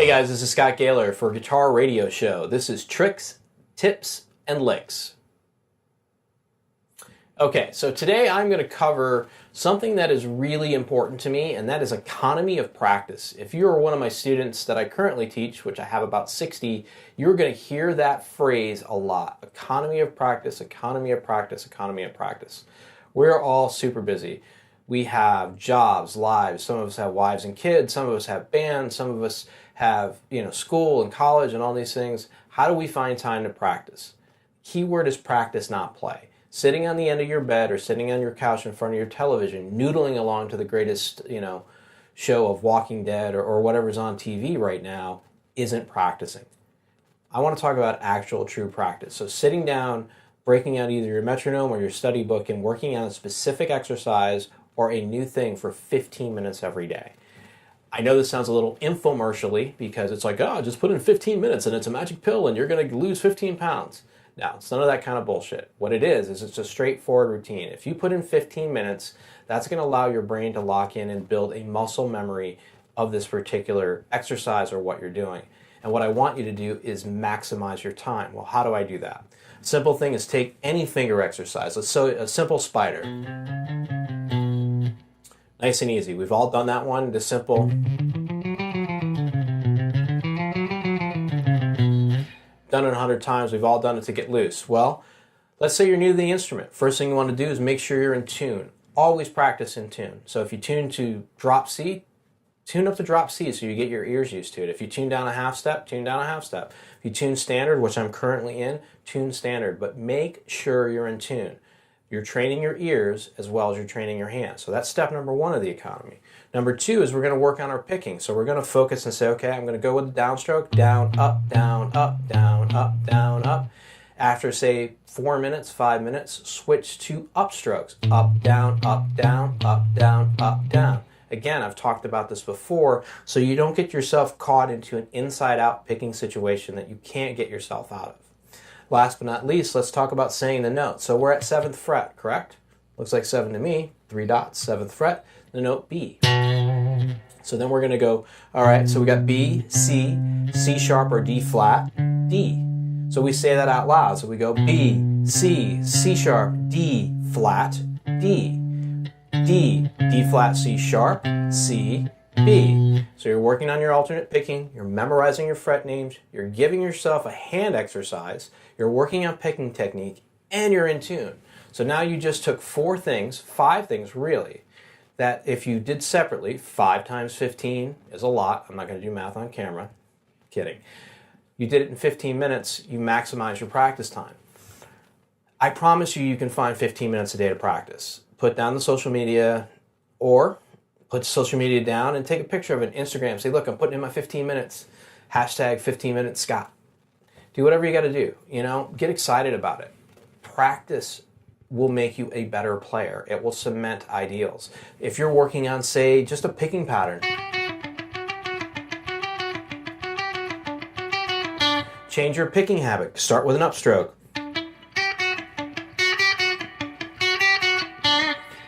Hey guys, this is Scott Gailor for Guitar Radio Show. This is Tricks, Tips, and Licks. Okay, so today I'm going to cover something that is really important to me, and that is economy of practice. If you are one of my students that I currently teach, which I have about 60, you're going to hear that phrase a lot. Economy of practice, economy of practice, economy of practice. We're all super busy. We have jobs, lives. Some of us have wives and kids. Some of us have bands. Some of us have, school and college and all these things. How do we find time to practice? Keyword is practice, not play. Sitting on the end of your bed or sitting on your couch in front of your television, noodling along to the greatest, show of Walking Dead or whatever's on TV right now isn't practicing. I want to talk about actual true practice. So sitting down, breaking out either your metronome or your study book and working on a specific exercise or a new thing for 15 minutes every day. I know this sounds a little infomercially because it's like, oh, just put in 15 minutes and it's a magic pill and you're going to lose 15 pounds. No, it's none of that kind of bullshit. What it is it's a straightforward routine. If you put in 15 minutes, that's going to allow your brain to lock in and build a muscle memory of this particular exercise or what you're doing. And what I want you to do is maximize your time. Well, how do I do that? Simple thing is take any finger exercise. Let's say a simple spider. Nice and easy. We've all done that one, the simple. Done it 100 times. We've all done it to get loose. Well, let's say you're new to the instrument. First thing you want to do is make sure you're in tune. Always practice in tune. So if you tune to drop C, tune up to drop C so you get your ears used to it. If you tune down a half step, tune down a half step. If you tune standard, which I'm currently in, tune standard. But make sure you're in tune. You're training your ears as well as you're training your hands. So that's step number one of the economy. Number two is we're going to work on our picking. So we're going to focus and say, okay, I'm going to go with the downstroke, down, up, down, up, down, up, down, up. After, say, 4 minutes, 5 minutes, switch to upstrokes, up, down, up, down, up, down, up, down. Again, I've talked about this before, so you don't get yourself caught into an inside-out picking situation that you can't get yourself out of. Last but not least, let's talk about saying the note. So we're at 7th fret, correct? Looks like 7 to me. 3 dots, 7th fret, the note B. So then we're going to go, all right, so we got B, C, C sharp or D flat, D. So we say that out loud. So we go B, C, C sharp, D flat, D. D, D flat, C sharp, C, B. So you're working on your alternate picking, you're memorizing your fret names, you're giving yourself a hand exercise, you're working on picking technique, and you're in tune. So now you just took 5 things really, that if you did separately, 5 times 15 is a lot. I'm not going to do math on camera. Kidding. You did it in 15 minutes, you maximize your practice time. I promise you can find 15 minutes a day to practice. Put down the social media or put social media down and take a picture of it on Instagram. Say, look, I'm putting in my 15 minutes. Hashtag 15 minutes Scott. Do whatever you got to do. Get excited about it. Practice will make you a better player. It will cement ideals. If you're working on, say, just a picking pattern, change your picking habit. Start with an upstroke.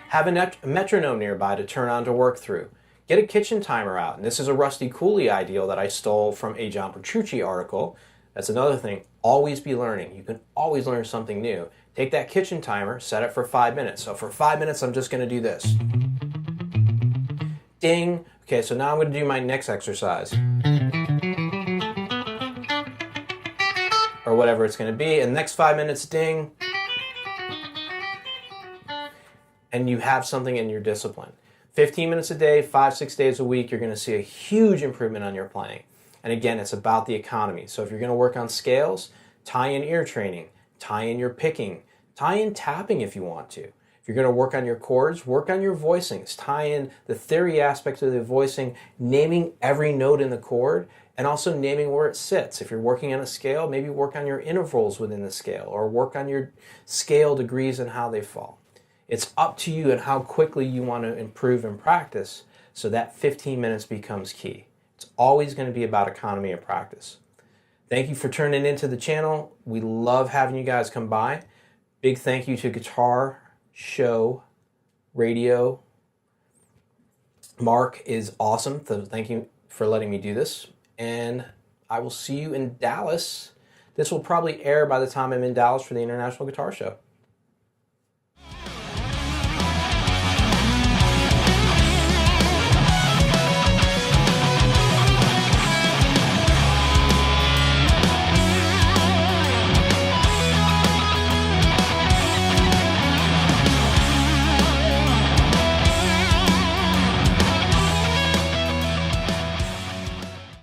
Have a metronome nearby to turn on to work through. Get a kitchen timer out. And this is a Rusty Cooley ideal that I stole from a John Petrucci article. That's another thing. Always be learning. You can always learn something new. Take that kitchen timer, set it for 5 minutes. So for 5 minutes, I'm just going to do this. Ding. Okay, so now I'm going to do my next exercise. Or whatever it's going to be. And the next 5 minutes, ding. And you have something in your discipline. 15 minutes a day, 5-6 days a week, you're going to see a huge improvement on your playing. And again, it's about the economy. So if you're going to work on scales, tie in ear training, tie in your picking, tie in tapping if you want to. If you're going to work on your chords, work on your voicings, tie in the theory aspect of the voicing, naming every note in the chord, and also naming where it sits. If you're working on a scale, maybe work on your intervals within the scale, or work on your scale degrees and how they fall. It's up to you and how quickly you want to improve and practice so that 15 minutes becomes key. It's always going to be about economy of practice. Thank you for tuning into the channel. We love having you guys come by. Big thank you to Guitar Show Radio. Mark is awesome. So thank you for letting me do this. and I will see you in Dallas. This will probably air by the time I'm in Dallas for the International Guitar Show.